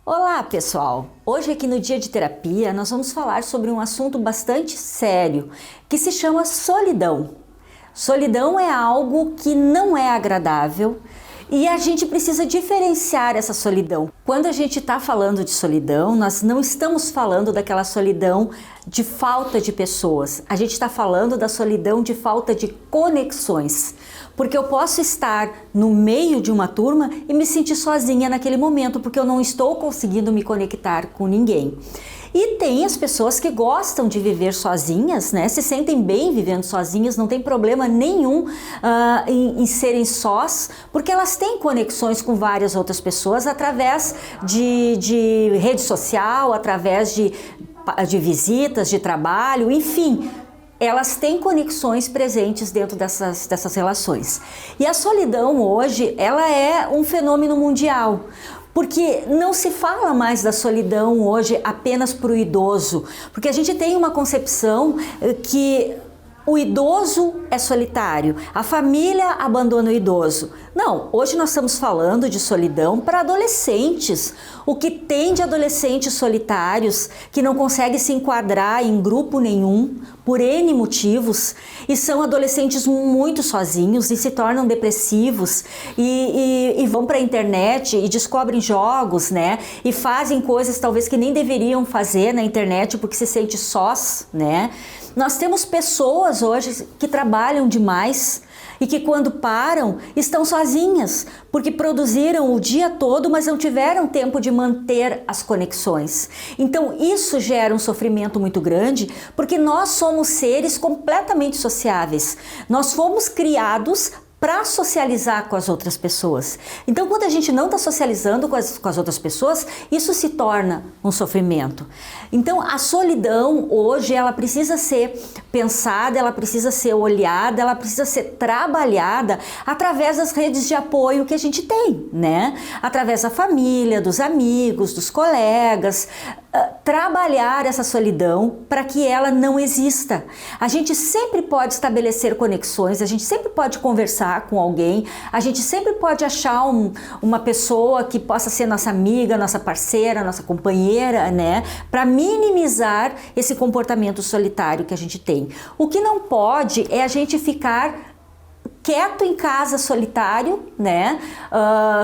Olá, pessoal! Hoje aqui no Dia de Terapia nós vamos falar sobre um assunto bastante sério que se chama solidão. Solidão é algo que não é agradável E a gente precisa diferenciar essa solidão. Quando a gente está falando de solidão, nós não estamos falando daquela solidão de falta de pessoas. A gente está falando da solidão de falta de conexões. Porque eu posso estar no meio de uma turma e me sentir sozinha naquele momento, porque eu não estou conseguindo me conectar com ninguém. E tem as pessoas que gostam de viver sozinhas, né? Se sentem bem vivendo sozinhas, não tem problema nenhum em serem sós, porque elas têm conexões com várias outras pessoas através de rede social, através de visitas, de trabalho, enfim. Elas têm conexões presentes dentro dessas relações. E a solidão hoje, ela é um fenômeno mundial. Porque não se fala mais da solidão hoje apenas para o idoso, porque a gente tem uma concepção que o idoso é solitário, a família abandona o idoso. Não, hoje nós estamos falando de solidão para adolescentes. O que tem de adolescentes solitários que não conseguem se enquadrar em grupo nenhum por N motivos e são adolescentes muito sozinhos e se tornam depressivos e vão para a internet e descobrem jogos, né? E fazem coisas talvez que nem deveriam fazer na internet porque se sente sós, né? Nós temos pessoas hoje que trabalham demais e que quando param estão sozinhas, porque produziram o dia todo, mas não tiveram tempo de manter as conexões. Então isso gera um sofrimento muito grande, porque nós somos seres completamente sociáveis. Nós fomos criados para socializar com as outras pessoas. Então, quando a gente não está socializando com as outras pessoas, isso se torna um sofrimento. Então, a solidão hoje, ela precisa ser pensada, ela precisa ser olhada, ela precisa ser trabalhada através das redes de apoio que a gente tem, né? Através da família, dos amigos, dos colegas, trabalhar essa solidão para que ela não exista. A gente sempre pode estabelecer conexões, a gente sempre pode conversar com alguém, a gente sempre pode achar uma pessoa que possa ser nossa amiga, nossa parceira, nossa companheira, né? Para minimizar esse comportamento solitário que a gente tem. O que não pode é a gente ficar quieto em casa, solitário, né?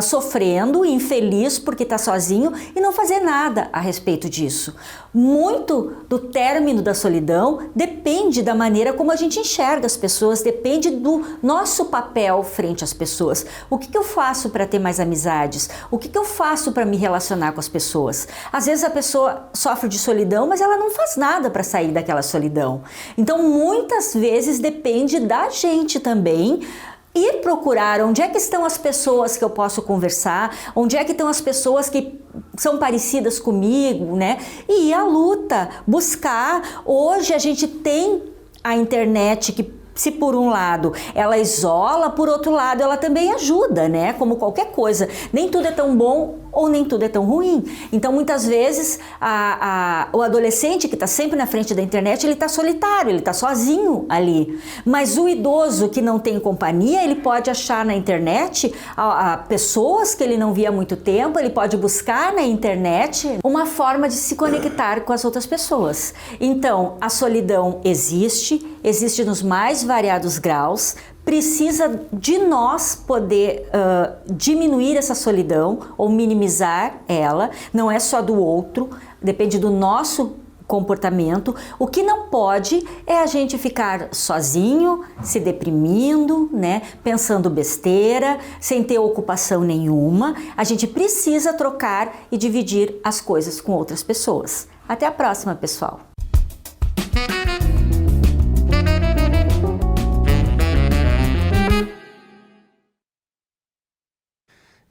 Sofrendo, infeliz porque está sozinho e não fazer nada a respeito disso. Muito do término da solidão depende da maneira como a gente enxerga as pessoas, depende do nosso papel frente às pessoas. O que eu faço para ter mais amizades? O que eu faço para me relacionar com as pessoas? Às vezes a pessoa sofre de solidão, mas ela não faz nada para sair daquela solidão. Então, muitas vezes depende da gente também ir procurar onde é que estão as pessoas que eu posso conversar, onde é que estão as pessoas que são parecidas comigo, né? E ir à luta, buscar. Hoje a gente tem a internet que, se por um lado ela isola, por outro lado ela também ajuda, né? Como qualquer coisa. Nem tudo é tão bom ou nem tudo é tão ruim. Então, muitas vezes, o adolescente que está sempre na frente da internet, ele está solitário, ele está sozinho ali. Mas o idoso que não tem companhia, ele pode achar na internet pessoas que ele não via há muito tempo, ele pode buscar na internet uma forma de se conectar com as outras pessoas. Então, a solidão existe nos mais variados graus, precisa de nós poder diminuir essa solidão ou minimizar ela, não é só do outro, depende do nosso comportamento. O que não pode é a gente ficar sozinho, se deprimindo, né, pensando besteira, sem ter ocupação nenhuma. A gente precisa trocar e dividir as coisas com outras pessoas. Até a próxima, pessoal!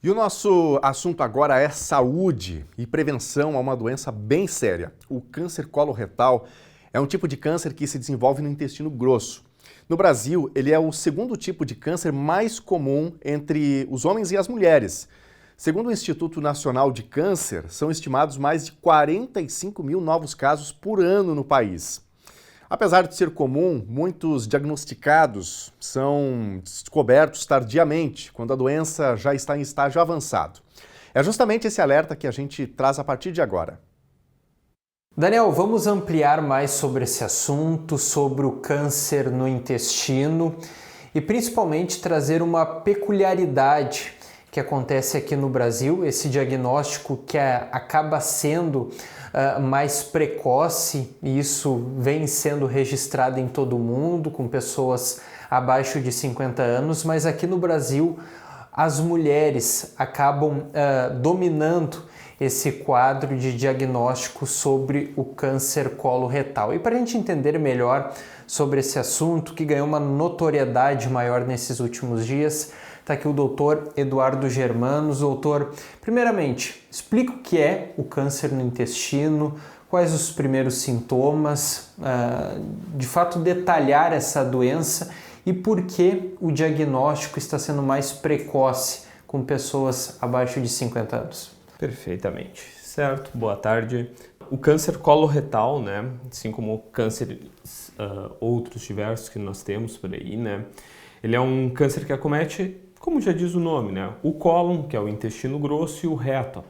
E o nosso assunto agora é saúde e prevenção a uma doença bem séria. O câncer coloretal é um tipo de câncer que se desenvolve no intestino grosso. No Brasil, ele é o segundo tipo de câncer mais comum entre os homens e as mulheres. Segundo o Instituto Nacional de Câncer, são estimados mais de 45 mil novos casos por ano no país. Apesar de ser comum, muitos diagnosticados são descobertos tardiamente, quando a doença já está em estágio avançado. É justamente esse alerta que a gente traz a partir de agora. Daniel, vamos ampliar mais sobre esse assunto, sobre o câncer no intestino e principalmente trazer uma peculiaridade que que acontece aqui no Brasil, esse diagnóstico que acaba sendo mais precoce, e isso vem sendo registrado em todo o mundo, com pessoas abaixo de 50 anos, mas aqui no Brasil as mulheres acabam dominando esse quadro de diagnóstico sobre o câncer coloretal. E para a gente entender melhor sobre esse assunto, que ganhou uma notoriedade maior nesses últimos dias, está aqui o doutor Eduardo Germanos. Doutor, primeiramente, explica o que é o câncer no intestino, quais os primeiros sintomas, de fato detalhar essa doença e por que o diagnóstico está sendo mais precoce com pessoas abaixo de 50 anos. Perfeitamente, certo? Boa tarde. O câncer coloretal, né, assim como cânceres outros diversos que nós temos por aí, né, ele é um câncer que acomete, como já diz o nome, né, o cólon, que é o intestino grosso, e o reto, a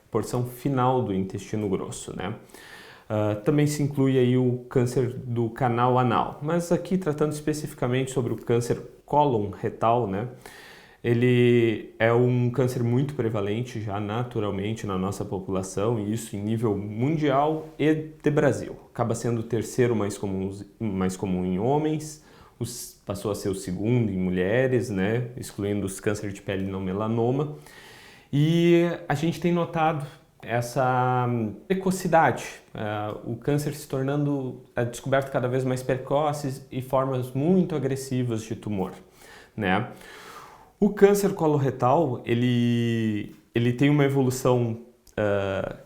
porção final do intestino grosso, né. Também se inclui aí o câncer do canal anal, mas aqui tratando especificamente sobre o câncer cólon retal, né, ele é um câncer muito prevalente já naturalmente na nossa população, e isso em nível mundial e de Brasil. Acaba sendo o terceiro mais comum em homens, passou a ser o segundo em mulheres, né, excluindo os cânceres de pele não melanoma. E a gente tem notado essa precocidade, o câncer se tornando descoberto cada vez mais precoces e formas muito agressivas de tumor, né? O câncer coloretal, ele tem uma evolução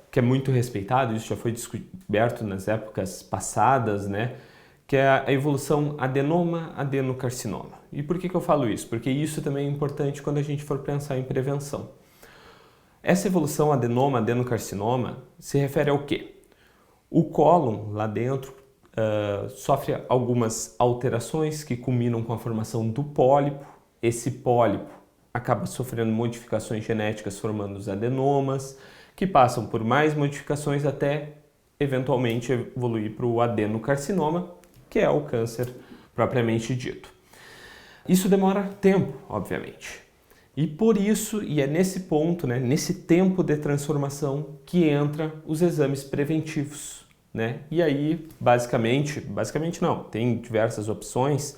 que é muito respeitada, isso já foi descoberto nas épocas passadas, né? Que é a evolução adenoma-adenocarcinoma. E por que eu falo isso? Porque isso também é importante quando a gente for pensar em prevenção. Essa evolução adenoma-adenocarcinoma se refere ao quê? O cólon lá dentro sofre algumas alterações que culminam com a formação do pólipo. Esse pólipo acaba sofrendo modificações genéticas formando os adenomas, que passam por mais modificações até eventualmente evoluir para o adenocarcinoma, que é o câncer propriamente dito. Isso demora tempo, obviamente. E por isso, e é nesse ponto, né, nesse tempo de transformação, que entra os exames preventivos, né? E aí, basicamente não, tem diversas opções,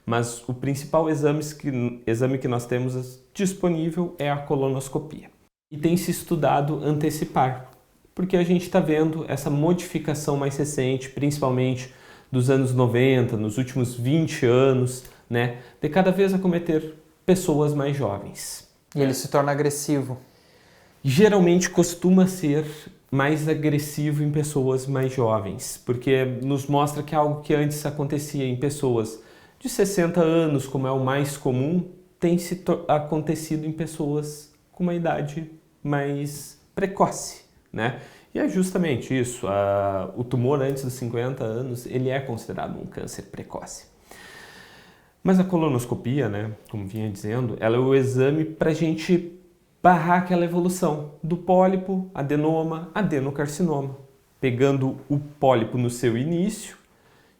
mas o principal exame que nós temos disponível é a colonoscopia. E tem se estudado antecipar, porque a gente está vendo essa modificação mais recente, principalmente dos anos 90, nos últimos 20 anos, né, de cada vez acometer pessoas mais jovens. E ele se torna agressivo? Geralmente costuma ser mais agressivo em pessoas mais jovens, porque nos mostra que algo que antes acontecia em pessoas de 60 anos, como é o mais comum, tem acontecido em pessoas com uma idade mais precoce, né? E é justamente isso, o tumor antes dos 50 anos, ele é considerado um câncer precoce. Mas a colonoscopia, né, como vinha dizendo, ela é o exame para a gente barrar aquela evolução do pólipo, adenoma, adenocarcinoma, pegando o pólipo no seu início,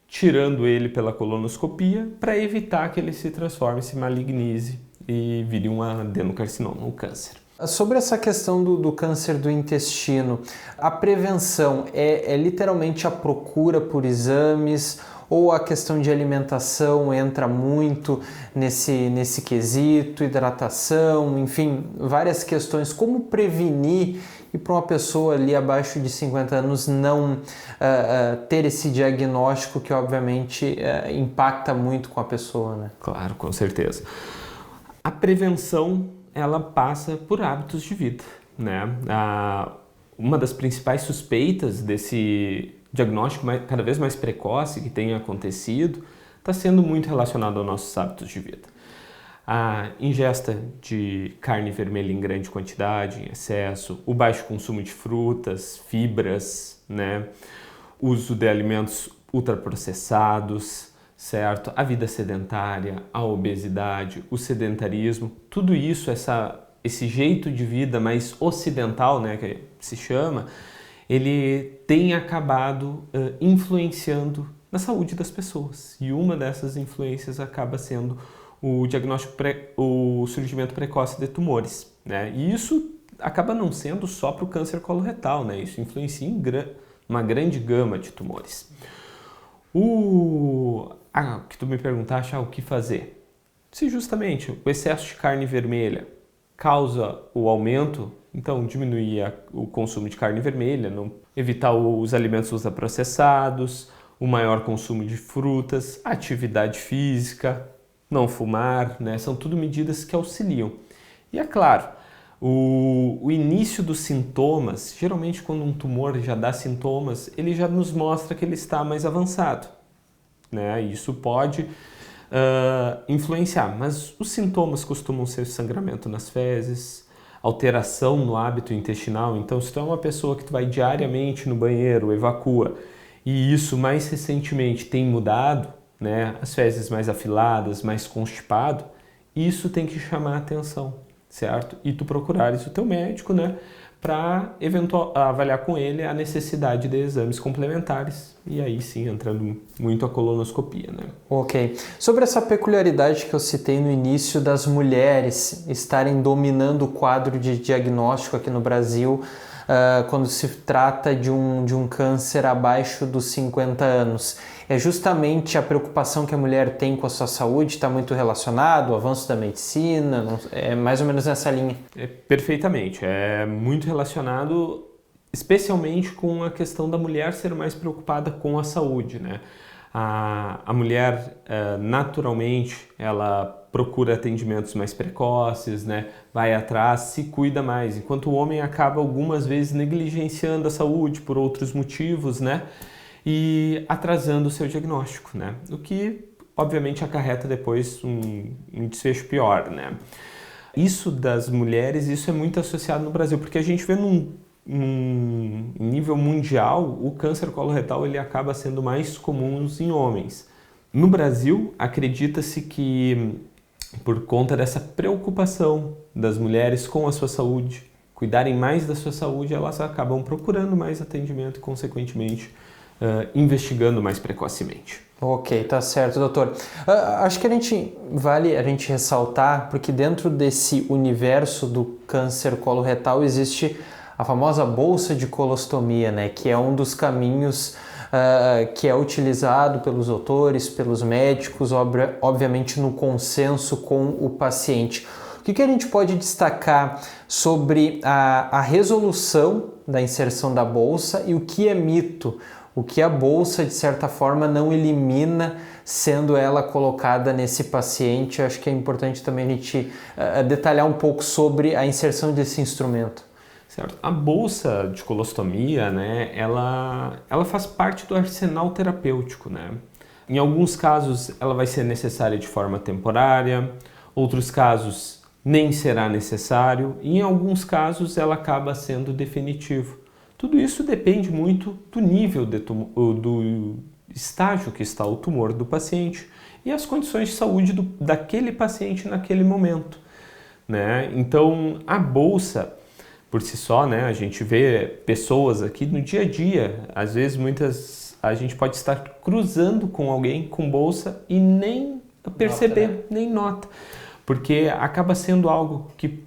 tirando ele pela colonoscopia para evitar que ele se transforme, se malignize e vire um adenocarcinoma, um câncer. Sobre essa questão do câncer do intestino, a prevenção é literalmente a procura por exames ou a questão de alimentação entra muito nesse quesito, hidratação, enfim, várias questões. Como prevenir e para uma pessoa ali abaixo de 50 anos não ter esse diagnóstico que obviamente impacta muito com a pessoa, né? Claro, com certeza. A prevenção, ela passa por hábitos de vida, né? Uma das principais suspeitas desse diagnóstico cada vez mais precoce que tem acontecido está sendo muito relacionado aos nossos hábitos de vida. A ingesta de carne vermelha em grande quantidade, em excesso, o baixo consumo de frutas, fibras, né? Uso de alimentos ultraprocessados, certo? A vida sedentária, a obesidade, o sedentarismo, tudo isso, esse jeito de vida mais ocidental, né, que se chama, ele tem acabado influenciando na saúde das pessoas. E uma dessas influências acaba sendo o diagnóstico, o surgimento precoce de tumores. né? E isso acaba não sendo só para o câncer coloretal, né? Isso influencia em uma grande gama de tumores. Que tu me perguntaste, o que fazer? Se justamente o excesso de carne vermelha causa o aumento, então diminuir o consumo de carne vermelha, evitar os alimentos ultraprocessados, o maior consumo de frutas, atividade física, não fumar, né? São tudo medidas que auxiliam. E é claro, o início dos sintomas, geralmente quando um tumor já dá sintomas, ele já nos mostra que ele está mais avançado, né? Isso pode influenciar, mas os sintomas costumam ser sangramento nas fezes, alteração no hábito intestinal. Então, se tu é uma pessoa que tu vai diariamente no banheiro, evacua, e isso mais recentemente tem mudado, né? As fezes mais afiladas, mais constipado, isso tem que chamar a atenção, certo? E tu procurares o teu médico, né? Para avaliar com ele a necessidade de exames complementares e aí sim entrando muito a colonoscopia, né? Ok. Sobre essa peculiaridade que eu citei no início das mulheres estarem dominando o quadro de diagnóstico aqui no Brasil quando se trata de um câncer abaixo dos 50 anos, é justamente a preocupação que a mulher tem com a sua saúde, está muito relacionado ao avanço da medicina, é mais ou menos nessa linha? Perfeitamente, é muito relacionado especialmente com a questão da mulher ser mais preocupada com a saúde, né? A mulher, naturalmente, ela procura atendimentos mais precoces, né? Vai atrás, se cuida mais, enquanto o homem acaba algumas vezes negligenciando a saúde por outros motivos, né? E atrasando o seu diagnóstico, né? O que, obviamente, acarreta depois um desfecho pior, né? Isso das mulheres, isso é muito associado no Brasil, porque a gente vê em nível mundial, o câncer coloretal ele acaba sendo mais comum em homens. No Brasil, acredita-se que, por conta dessa preocupação das mulheres com a sua saúde, cuidarem mais da sua saúde, elas acabam procurando mais atendimento e, consequentemente, investigando mais precocemente. Ok, tá certo, doutor. Acho que vale a gente ressaltar, porque dentro desse universo do câncer coloretal existe a famosa bolsa de colostomia, né, que é um dos caminhos que é utilizado pelos doutores, pelos médicos, obviamente no consenso com o paciente. O que a gente pode destacar sobre a resolução da inserção da bolsa e o que é mito? O que a bolsa, de certa forma, não elimina, sendo ela colocada nesse paciente? Acho que é importante também a gente detalhar um pouco sobre a inserção desse instrumento. Certo. A bolsa de colostomia, né, ela faz parte do arsenal terapêutico, né? Em alguns casos, ela vai ser necessária de forma temporária, outros casos nem será necessário, e em alguns casos ela acaba sendo definitivo. Tudo isso depende muito do nível do estágio que está o tumor do paciente e as condições de saúde daquele paciente naquele momento, né? Então, a bolsa, por si só, né, a gente vê pessoas aqui no dia a dia, às vezes a gente pode estar cruzando com alguém com bolsa e nem perceber, nota, né? Nem nota, porque acaba sendo algo que,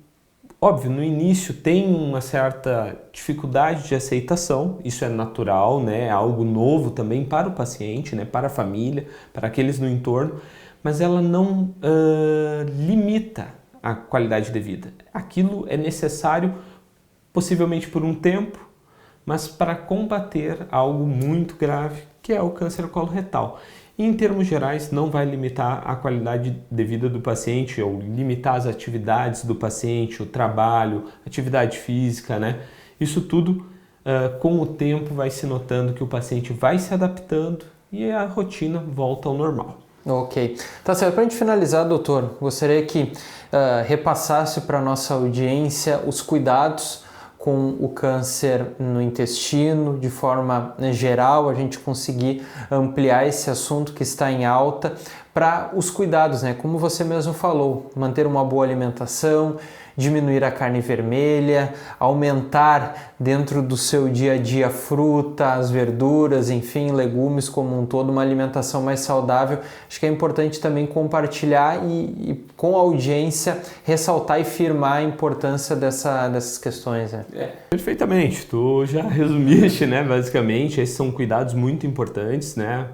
óbvio, no início tem uma certa dificuldade de aceitação, isso é natural, né? É algo novo também para o paciente, né? Para a família, para aqueles no entorno, mas ela não limita a qualidade de vida. Aquilo é necessário, possivelmente por um tempo, mas para combater algo muito grave, que é o câncer coloretal. Em termos gerais, não vai limitar a qualidade de vida do paciente ou limitar as atividades do paciente, o trabalho, atividade física, né? Isso tudo, com o tempo, vai se notando que o paciente vai se adaptando e a rotina volta ao normal. Ok. Tá certo. Para a gente finalizar, doutor, gostaria que repassasse para a nossa audiência os cuidados com o câncer no intestino, de forma geral, a gente conseguir ampliar esse assunto que está em alta para os cuidados, né? Como você mesmo falou, manter uma boa alimentação, diminuir a carne vermelha, aumentar dentro do seu dia a dia frutas, verduras, enfim, legumes como um todo, uma alimentação mais saudável. Acho que é importante também compartilhar e com a audiência ressaltar e firmar a importância dessas questões, né? Perfeitamente, tu já resumiste, né? Basicamente, esses são cuidados muito importantes, né?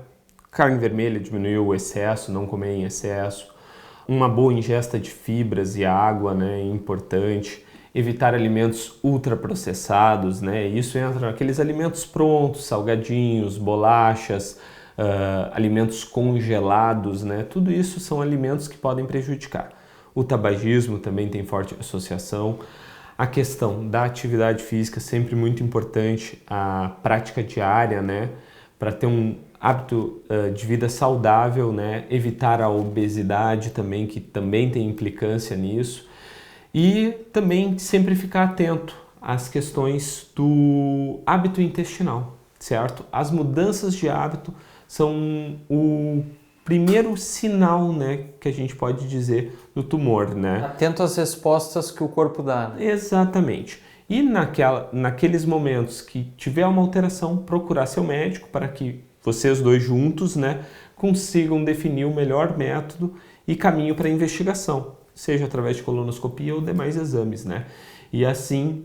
Carne vermelha, diminuir o excesso, não comer em excesso. Uma boa ingesta de fibras e água, né, é importante. Evitar alimentos ultraprocessados, né? Isso entra naqueles alimentos prontos, salgadinhos, bolachas, alimentos congelados, né? Tudo isso são alimentos que podem prejudicar. O tabagismo também tem forte associação. A questão da atividade física, sempre muito importante, a prática diária, né? Para ter um hábito de vida saudável, né? Evitar a obesidade também, que também tem implicância nisso. E também sempre ficar atento às questões do hábito intestinal, certo? As mudanças de hábito são o primeiro sinal, né, que a gente pode dizer do tumor, né? Atento às respostas que o corpo dá, né? Exatamente. E naqueles momentos que tiver uma alteração, procurar seu médico para que vocês dois juntos, né, consigam definir o melhor método e caminho para a investigação, seja através de colonoscopia ou demais exames, né? E assim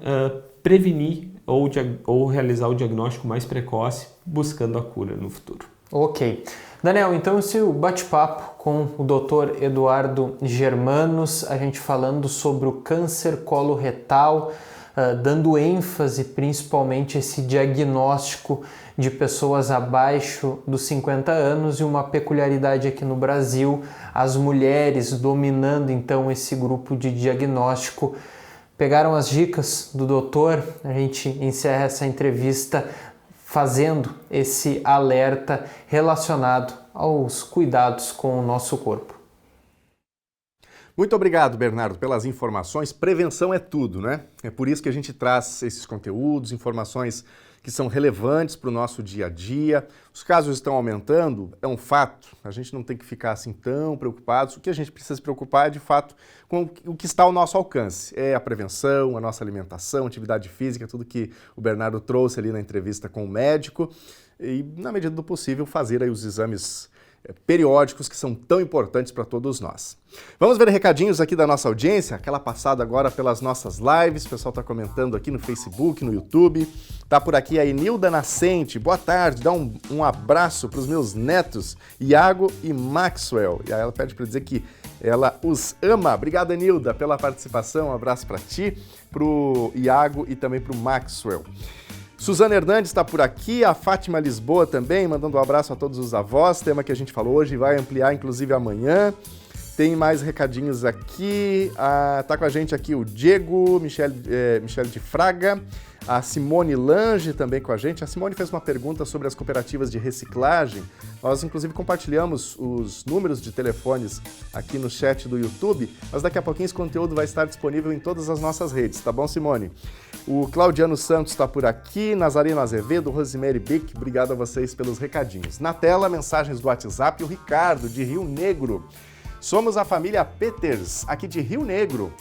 prevenir ou realizar o diagnóstico mais precoce, buscando a cura no futuro. Ok. Daniel, então esse bate-papo com o Dr. Eduardo Germanos, a gente falando sobre o câncer coloretal, dando ênfase principalmente a esse diagnóstico de pessoas abaixo dos 50 anos e uma peculiaridade aqui no Brasil, as mulheres dominando então esse grupo de diagnóstico. Pegaram as dicas do doutor, a gente encerra essa entrevista fazendo esse alerta relacionado aos cuidados com o nosso corpo. Muito obrigado, Bernardo, pelas informações. Prevenção é tudo, né? É por isso que a gente traz esses conteúdos, informações que são relevantes para o nosso dia a dia. Os casos estão aumentando, é um fato. A gente não tem que ficar assim tão preocupados. O que a gente precisa se preocupar é, de fato, com o que está ao nosso alcance. É a prevenção, a nossa alimentação, atividade física, tudo que o Bernardo trouxe ali na entrevista com o médico. E, na medida do possível, fazer aí os exames periódicos que são tão importantes para todos nós. Vamos ver recadinhos aqui da nossa audiência, aquela passada agora pelas nossas lives, o pessoal está comentando aqui no Facebook, no YouTube. Tá por aqui a Enilda Nascente, boa tarde, dá um abraço para os meus netos, Iago e Maxwell. E aí ela pede para dizer que ela os ama. Obrigado, Enilda, pela participação, um abraço para ti, para o Iago e também para o Maxwell. Suzana Hernandes está por aqui, a Fátima Lisboa também, mandando um abraço a todos os avós, tema que a gente falou hoje e vai ampliar inclusive amanhã. Tem mais recadinhos aqui, tá com a gente aqui o Diego, Michele de Fraga, a Simone Lange também com a gente. A Simone fez uma pergunta sobre as cooperativas de reciclagem. Nós, inclusive, compartilhamos os números de telefones aqui no chat do YouTube, mas daqui a pouquinho esse conteúdo vai estar disponível em todas as nossas redes, tá bom, Simone? O Claudiano Santos está por aqui, Nazareno Azevedo, Rosemary Bick, obrigado a vocês pelos recadinhos. Na tela, mensagens do WhatsApp, o Ricardo, de Rio Negro. Somos a família Peters, aqui de Rio Negro.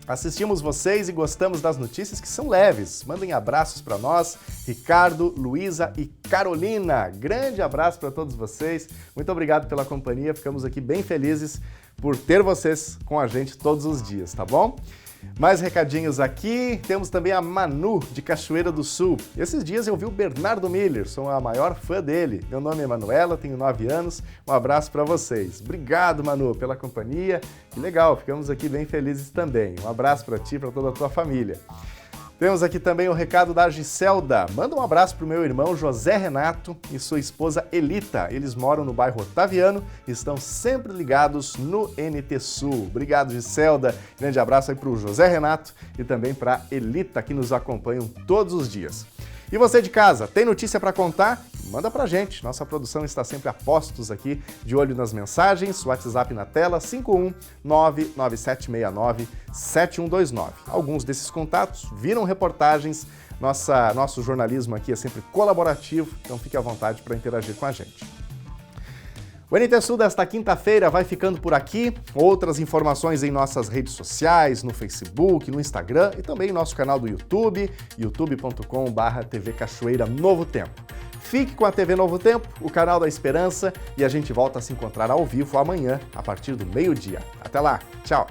Assistimos vocês e gostamos das notícias que são leves. Mandem abraços para nós, Ricardo, Luísa e Carolina. Grande abraço para todos vocês. Muito obrigado pela companhia. Ficamos aqui bem felizes por ter vocês com a gente todos os dias, tá bom? Mais recadinhos aqui, temos também a Manu, de Cachoeira do Sul. Esses dias eu vi o Bernardo Miller, sou a maior fã dele. Meu nome é Manuela, tenho 9 anos, um abraço para vocês. Obrigado, Manu, pela companhia. Que legal, ficamos aqui bem felizes também. Um abraço para ti e para toda a tua família. Temos aqui também o recado da Giselda. Manda um abraço para o meu irmão José Renato e sua esposa Elita. Eles moram no bairro Otaviano e estão sempre ligados no NT Sul. Obrigado, Giselda. Grande abraço aí para o José Renato e também para a Elita, que nos acompanham todos os dias. E você de casa, tem notícia para contar? Manda pra gente. Nossa produção está sempre a postos aqui, de olho nas mensagens. WhatsApp na tela, 51997697129. Alguns desses contatos viram reportagens. Nosso jornalismo aqui é sempre colaborativo, então fique à vontade para interagir com a gente. O NT Sul desta quinta-feira vai ficando por aqui. Outras informações em nossas redes sociais, no Facebook, no Instagram e também em nosso canal do YouTube, youtube.com/TV Cachoeira Novo Tempo. Fique com a TV Novo Tempo, o canal da Esperança, e a gente volta a se encontrar ao vivo amanhã, a partir do meio-dia. Até lá, tchau!